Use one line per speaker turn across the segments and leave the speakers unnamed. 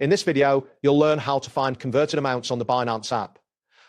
In this video, you'll learn how to find converted amounts on the Binance app.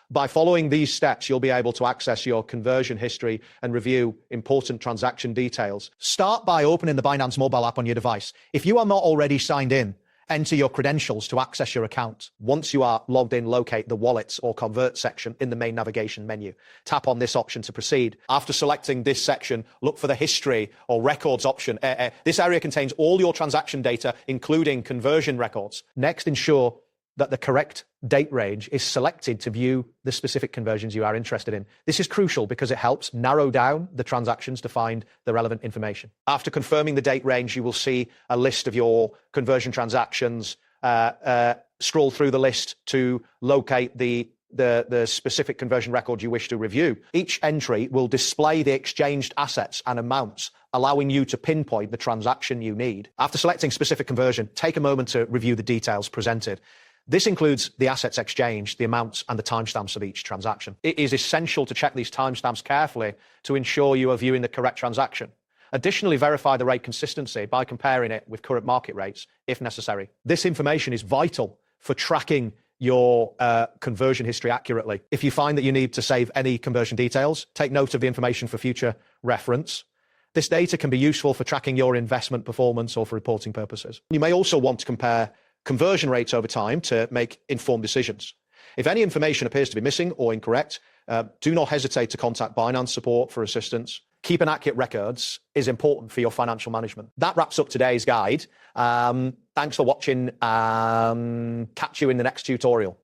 By following these steps, you'll be able to access your conversion history and review important transaction details.
Start by opening the Binance mobile app on your device. If you are not already signed in, enter your credentials to access your account.
Once you are logged in, locate the Wallets or Convert section in the main navigation menu. Tap on this option to proceed. After selecting this section, look for the History or Records option. This area contains all your transaction data, including conversion records. Next, ensure that the correct date range is selected to view the specific conversions you are interested in. This is crucial because it helps narrow down the transactions to find the relevant information. After confirming the date range, you will see a list of your conversion transactions. Scroll through the list to locate the specific conversion record you wish to review. Each entry will display the exchanged assets and amounts, allowing you to pinpoint the transaction you need. After selecting specific conversion, take a moment to review the details presented. This includes the assets exchanged, the amounts, and the timestamps of each transaction. It is essential to check these timestamps carefully to ensure you are viewing the correct transaction. Additionally, verify the rate consistency by comparing it with current market rates, if necessary. This information is vital for tracking your conversion history accurately. If you find that you need to save any conversion details, take note of the information for future reference. This data can be useful for tracking your investment performance or for reporting purposes. You may also want to compare conversion rates over time to make informed decisions. If any information appears to be missing or incorrect, do not hesitate to contact Binance support for assistance. Keeping accurate records is important for your financial management. That wraps up today's guide. Thanks for watching. Catch you in the next tutorial.